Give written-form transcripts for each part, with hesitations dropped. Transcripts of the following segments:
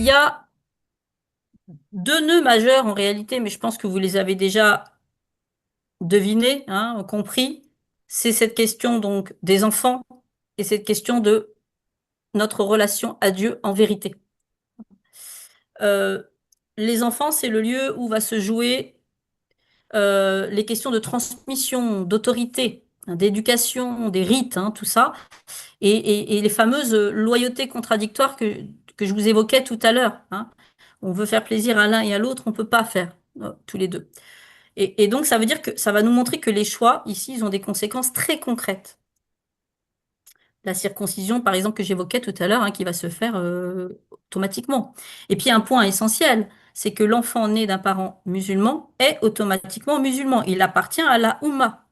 y a deux nœuds majeurs en réalité, mais je pense que vous les avez déjà devinés, hein, compris. C'est cette question donc des enfants et cette question de notre relation à Dieu en vérité. Euh, les enfants, c'est le lieu où va se jouer les questions de transmission, d'autorité, hein, d'éducation, des rites, hein, tout ça, et les fameuses loyautés contradictoires que je vous évoquais tout à l'heure, hein. On veut faire plaisir à l'un et à l'autre, on ne peut pas faire tous les deux. Et donc, ça veut dire que ça va nous montrer que les choix, ici, ils ont des conséquences très concrètes. La circoncision, par exemple, que j'évoquais tout à l'heure, hein, qui va se faire automatiquement. Et puis, un point essentiel, c'est que l'enfant né d'un parent musulman est automatiquement musulman. Il appartient à la Oumma.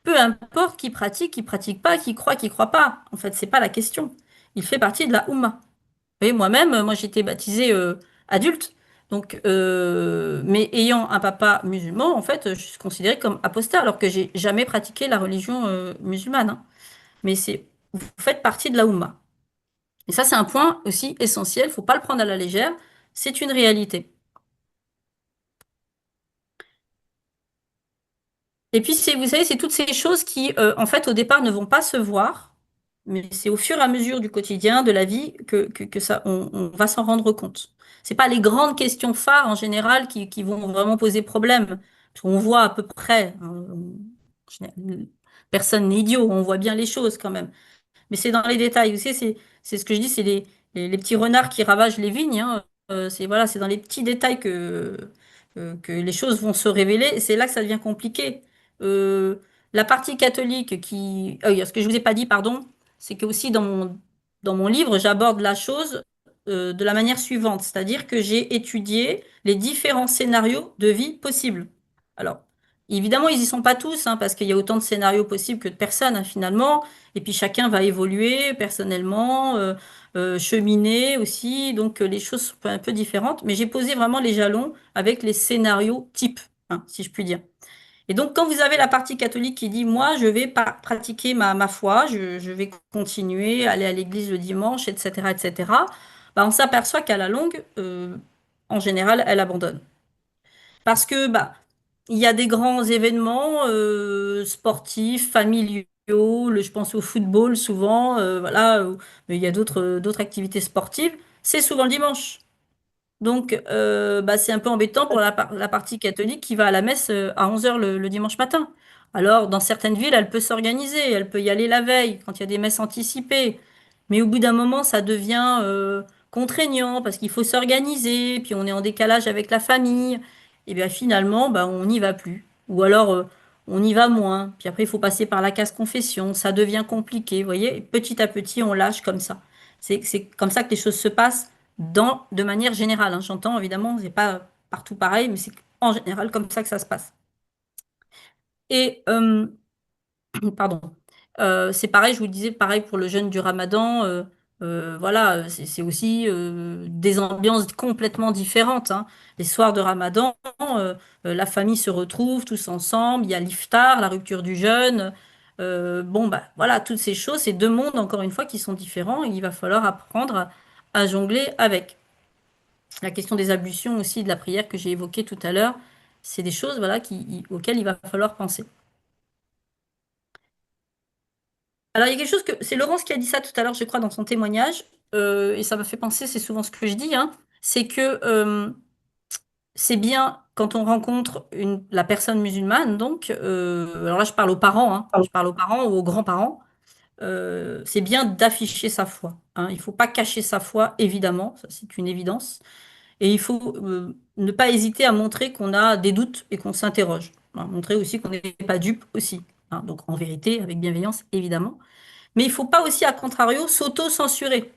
Peu importe qui pratique pas, qui croit pas. En fait, c'est pas la question. Il fait partie de la Oumma. Vous voyez, moi-même, moi, j'ai été baptisée adulte. Donc, mais ayant un papa musulman, en fait, je suis considérée comme apostat, alors que j'ai jamais pratiqué la religion musulmane, hein. Mais vous faites partie de la Oumma. Et ça, c'est un point aussi essentiel. Faut pas le prendre à la légère. C'est une réalité. Et puis, vous savez, c'est toutes ces choses qui, en fait, au départ, ne vont pas se voir, mais c'est au fur et à mesure du quotidien, de la vie, que ça, on va s'en rendre compte. C'est pas les grandes questions phares, en général, qui vont vraiment poser problème. Parce qu'on voit à peu près, hein, personne n'est idiot, on voit bien les choses quand même. Mais c'est dans les détails. Vous savez, c'est ce que je dis, c'est les petits renards qui ravagent les vignes, hein. C'est voilà, c'est dans les petits détails que les choses vont se révéler. Et c'est là que ça devient compliqué. Euh, la partie catholique ce que je vous ai pas dit, pardon, c'est que aussi dans mon livre, j'aborde la chose de la manière suivante, c'est-à-dire que j'ai étudié les différents scénarios de vie possibles. Alors, évidemment, ils y sont pas tous, hein, parce qu'il y a autant de scénarios possibles que de personnes, hein, finalement. Et puis chacun va évoluer personnellement, cheminer aussi. Donc les choses sont un peu différentes. Mais j'ai posé vraiment les jalons avec les scénarios types, hein, si je puis dire. Et donc quand vous avez la partie catholique qui dit, moi, je vais pratiquer ma foi, je vais continuer, aller à l'église le dimanche, etc., etc., bah, on s'aperçoit qu'à la longue, en général, elle abandonne. Parce que bah, il y a des grands événements sportifs, familiaux. Je pense au football souvent, voilà. Mais il y a d'autres activités sportives. C'est souvent le dimanche. Donc, bah, c'est un peu embêtant pour la partie catholique qui va à la messe à 11 heures le dimanche matin. Alors, dans certaines villes, elle peut s'organiser, elle peut y aller la veille, quand il y a des messes anticipées. Mais au bout d'un moment, ça devient contraignant parce qu'il faut s'organiser, puis on est en décalage avec la famille. Et bien finalement, bah, on n'y va plus. Ou alors, on y va moins. Puis après, il faut passer par la casse confession. Ça devient compliqué, vous voyez. Et petit à petit, on lâche comme ça. C'est comme ça que les choses se passent de manière générale, hein. J'entends évidemment, c'est pas partout pareil, mais c'est en général comme ça que ça se passe. Et pardon. C'est pareil, je vous le disais, pareil pour le jeûne du Ramadan. Voilà, c'est aussi des ambiances complètement différentes, hein. Les soirs de Ramadan, la famille se retrouve tous ensemble. Il y a l'iftar, la rupture du jeûne. Bon, bah voilà, toutes ces choses, c'est deux mondes encore une fois qui sont différents et il va falloir apprendre à jongler avec. La question des ablutions aussi, de la prière que j'ai évoquée tout à l'heure, c'est des choses voilà, auxquelles il va falloir penser. Alors, il y a quelque chose c'est Laurence qui a dit ça tout à l'heure, je crois, dans son témoignage, et ça m'a fait penser, c'est souvent ce que je dis, hein, c'est que c'est bien quand on rencontre la personne musulmane, donc, alors là je parle aux parents, hein, je parle aux parents ou aux grands-parents, c'est bien d'afficher sa foi, hein. Il ne faut pas cacher sa foi, évidemment, ça c'est une évidence. Et il faut ne pas hésiter à montrer qu'on a des doutes et qu'on s'interroge, hein. Montrer aussi qu'on n'est pas dupe aussi, hein. Donc en vérité, avec bienveillance, évidemment. Mais il ne faut pas aussi, à contrario, s'auto-censurer.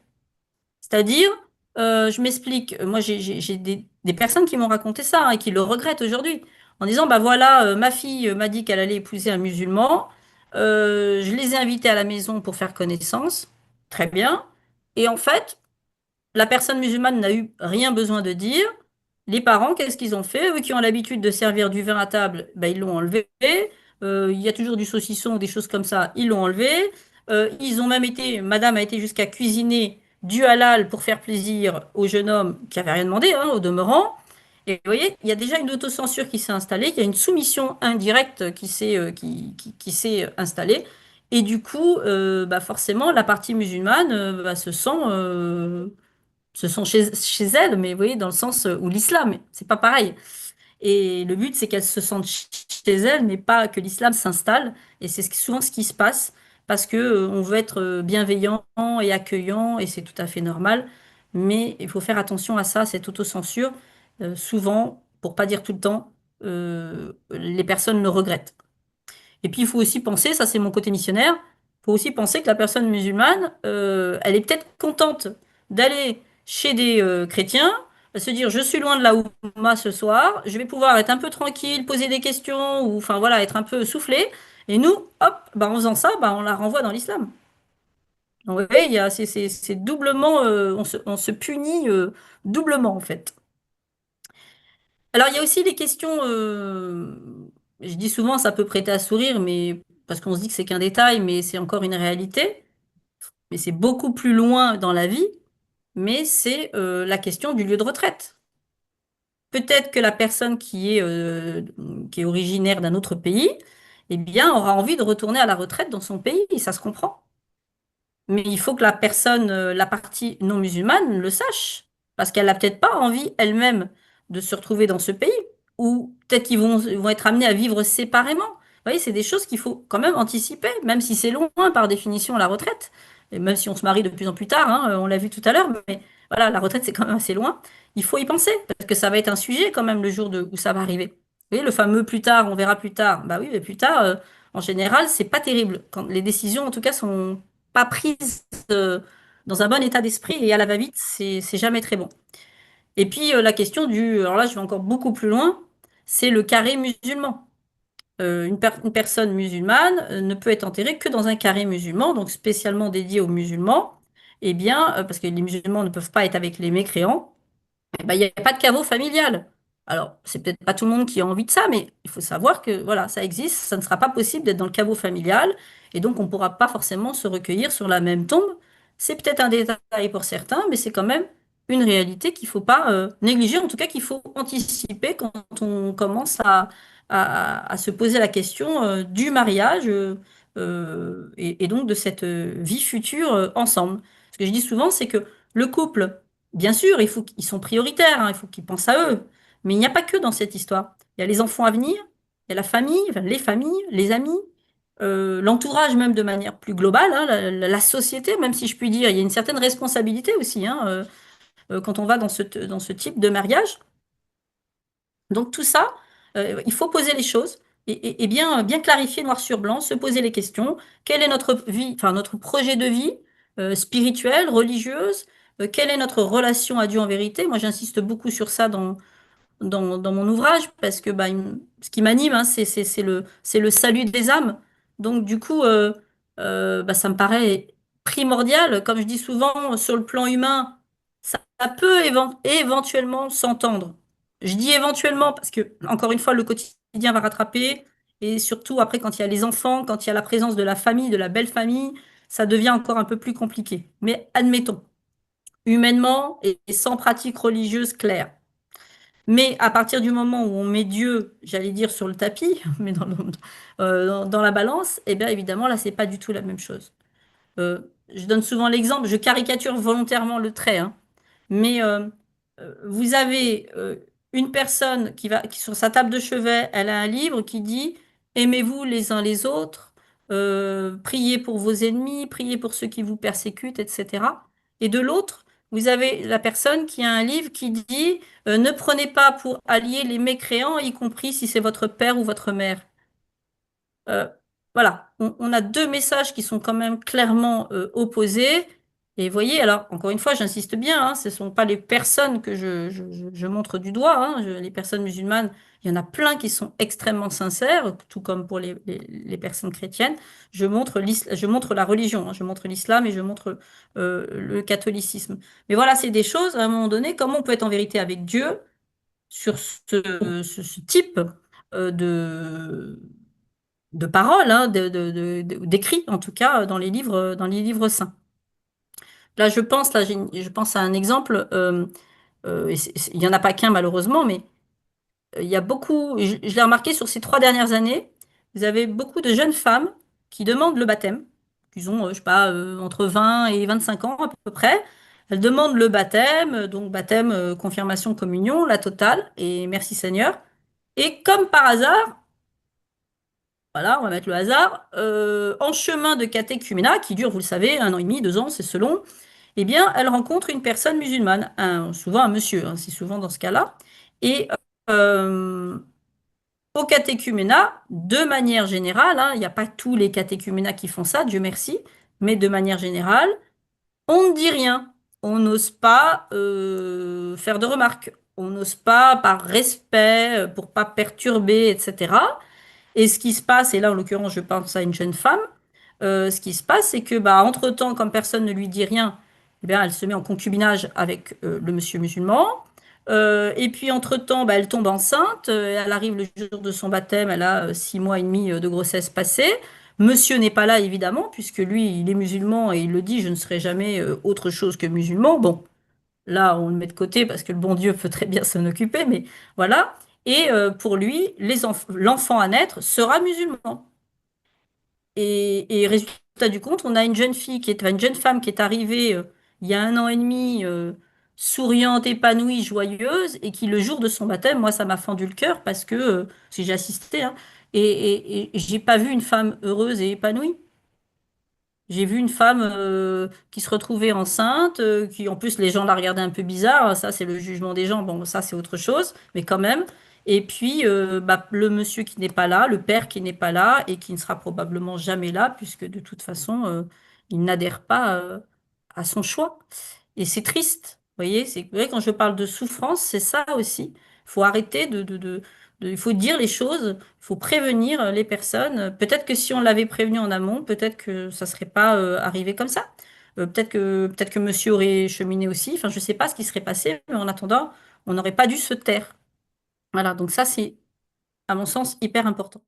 C'est-à-dire, je m'explique, moi j'ai des personnes qui m'ont raconté ça, hein, et qui le regrettent aujourd'hui, en disant, bah voilà, ma fille m'a dit qu'elle allait épouser un musulman, je les ai invités à la maison pour faire connaissance, très bien, et en fait, la personne musulmane n'a eu rien besoin de dire. Les parents, qu'est-ce qu'ils ont fait? Eux qui ont l'habitude de servir du vin à table, ben, ils l'ont enlevé. Il y a toujours du saucisson, des choses comme ça, ils l'ont enlevé. Ils ont même été, madame a été jusqu'à cuisiner du halal pour faire plaisir au jeune homme qui avait rien demandé, hein, au demeurant. Et vous voyez, il y a déjà une autocensure qui s'est installée, il y a une soumission indirecte qui s'est installée. Et du coup, bah forcément, la partie musulmane bah, se sent chez elle, mais vous voyez, dans le sens où l'islam, c'est pas pareil. Et le but, c'est qu'elles se sentent chez elles, mais pas que l'islam s'installe. Et c'est souvent ce qui se passe, parce que on veut être bienveillant et accueillant, et c'est tout à fait normal. Mais il faut faire attention à ça, cette autocensure. Souvent, pour pas dire tout le temps, les personnes le regrettent. Et puis, il faut aussi penser, ça c'est mon côté missionnaire, il faut aussi penser que la personne musulmane, elle est peut-être contente d'aller chez des chrétiens, se dire, je suis loin de la Houma ce soir, je vais pouvoir être un peu tranquille, poser des questions, ou enfin voilà, être un peu soufflé. Et nous, hop, bah, en faisant ça, bah, on la renvoie dans l'islam. Donc, vous voyez, c'est doublement, on se punit doublement en fait. Alors, il y a aussi les questions, je dis souvent, ça peut prêter à sourire, mais parce qu'on se dit que c'est qu'un détail, mais c'est encore une réalité. Mais c'est beaucoup plus loin dans la vie, mais c'est la question du lieu de retraite. Peut-être que la personne qui est originaire d'un autre pays, eh bien, aura envie de retourner à la retraite dans son pays, et ça se comprend. Mais il faut que la personne, la partie non musulmane, le sache. Parce qu'elle n'a peut-être pas envie elle-même de se retrouver dans ce pays. Ou peut-être vont être amenés à vivre séparément. Vous voyez, c'est des choses qu'il faut quand même anticiper, même si c'est loin par définition la retraite. Et même si on se marie de plus en plus tard, hein, on l'a vu tout à l'heure, mais voilà, la retraite c'est quand même assez loin. Il faut y penser, parce que ça va être un sujet quand même le jour où ça va arriver. Vous voyez, le fameux plus tard, on verra plus tard. Bah oui, mais plus tard, en général, c'est pas terrible. Quand les décisions, en tout cas, sont pas prise dans un bon état d'esprit et à la va-vite, c'est jamais très bon. Et puis la question alors là je vais encore beaucoup plus loin, c'est le carré musulman. Une personne musulmane ne peut être enterrée que dans un carré musulman, donc spécialement dédié aux musulmans. Eh bien, parce que les musulmans ne peuvent pas être avec les mécréants, eh ben, il n'y a pas de caveau familial. Alors, c'est peut-être pas tout le monde qui a envie de ça, mais il faut savoir que voilà, ça existe. Ça ne sera pas possible d'être dans le caveau familial, et donc on ne pourra pas forcément se recueillir sur la même tombe. C'est peut-être un détail pour certains, mais c'est quand même une réalité qu'il ne faut pas négliger, en tout cas qu'il faut anticiper quand on commence à se poser la question du mariage et donc de cette vie future ensemble. Ce que je dis souvent, c'est que le couple, bien sûr, ils sont prioritaires, hein, il faut qu'ils pensent à eux. Mais il n'y a pas que dans cette histoire. Il y a les enfants à venir, il y a la famille, enfin, les familles, les amis, l'entourage même de manière plus globale, hein, la société, même si je puis dire, il y a une certaine responsabilité aussi hein, quand on va dans ce type de mariage. Donc tout ça, il faut poser les choses et bien clarifier noir sur blanc, se poser les questions. Quelle est notre vie, enfin notre projet de vie spirituelle, religieuse? Quelle est notre relation à Dieu en vérité? Moi, j'insiste beaucoup sur ça dans mon ouvrage parce que bah, ce qui m'anime, hein, c'est le salut des âmes. Donc du coup, bah, ça me paraît primordial. Comme je dis souvent, sur le plan humain, ça peut éventuellement s'entendre. Je dis éventuellement parce que, encore une fois, le quotidien va rattraper. Et surtout, après, quand il y a les enfants, quand il y a la présence de la famille, de la belle famille, ça devient encore un peu plus compliqué. Mais admettons, humainement et sans pratique religieuse claire. Mais à partir du moment où on met Dieu, j'allais dire sur le tapis, mais dans la balance, eh bien évidemment, là, c'est pas du tout la même chose. Je donne souvent l'exemple, je caricature volontairement le trait, hein, mais vous avez une personne qui, sur sa table de chevet, elle a un livre qui dit aimez-vous les uns les autres, priez pour vos ennemis, priez pour ceux qui vous persécutent, etc. Et de l'autre, vous avez la personne qui a un livre qui dit ne prenez pas pour alliés les mécréants, y compris si c'est votre père ou votre mère. Euh, voilà, on a deux messages qui sont quand même clairement opposés. Et voyez, alors, encore une fois, j'insiste bien, hein, ce ne sont pas les personnes que je montre du doigt. Hein, les personnes musulmanes, il y en a plein qui sont extrêmement sincères, tout comme pour les personnes chrétiennes. Je montre la religion, hein, je montre l'islam et je montre le catholicisme. Mais voilà, c'est des choses, à un moment donné, comment on peut être en vérité avec Dieu sur ce type de paroles, hein, d'écrits en tout cas dans les livres saints. Là, je pense à un exemple. Il n'y en a pas qu'un malheureusement, mais il y a beaucoup. Je l'ai remarqué sur ces 3 dernières années. Vous avez beaucoup de jeunes femmes qui demandent le baptême. Ils ont, je sais pas, entre 20 et 25 ans à peu près. Elles demandent le baptême, donc baptême, confirmation, communion, la totale. Et merci Seigneur. Et comme par hasard, voilà, on va mettre le hasard, en chemin de catéchuménat, qui dure, vous le savez, 1 an et demi, 2 ans, c'est selon, eh bien, elle rencontre une personne musulmane, souvent un monsieur, hein, c'est souvent dans ce cas-là. Et euh, au catéchuménat, de manière générale, hein, il n'y a pas tous les catéchuménats qui font ça, Dieu merci, mais de manière générale, on ne dit rien. On n'ose pas faire de remarques. On n'ose pas, par respect, pour pas perturber, etc. Et ce qui se passe, et là en l'occurrence je pense à une jeune femme, ce qui se passe c'est que bah, entre-temps, comme personne ne lui dit rien, eh bien, elle se met en concubinage avec le monsieur musulman. Et puis entre-temps, bah, elle tombe enceinte, elle arrive le jour de son baptême, elle a 6 mois et demi de grossesse passée. Monsieur n'est pas là évidemment, puisque lui il est musulman et il le dit, je ne serai jamais autre chose que musulman. Bon, là, on le met de côté parce que le bon Dieu peut très bien s'en occuper, mais voilà. Et pour lui, l'enfant à naître sera musulman. Et résultat du compte, on a une jeune fille enfin, une jeune femme qui est arrivée il y a 1 an et demi, souriante, épanouie, joyeuse, et qui le jour de son baptême, moi, ça m'a fendu le cœur parce que j'ai assisté, hein, et j'ai pas vu une femme heureuse et épanouie. J'ai vu une femme qui se retrouvait enceinte, qui en plus les gens la regardaient un peu bizarre. Ça, c'est le jugement des gens. Bon, ça, c'est autre chose, mais quand même. Et puis, bah, le monsieur qui n'est pas là, le père qui n'est pas là et qui ne sera probablement jamais là, puisque de toute façon, il n'adhère pas à son choix. Et c'est triste. Vous voyez, vous voyez, quand je parle de souffrance, c'est ça aussi. Il faut arrêter il faut dire les choses, il faut prévenir les personnes. Peut-être que si on l'avait prévenu en amont, peut-être que ça serait pas arrivé comme ça. Peut-être que monsieur aurait cheminé aussi. Enfin, je sais pas ce qui serait passé, mais en attendant, on n'aurait pas dû se taire. Voilà, donc ça, c'est, à mon sens, hyper important.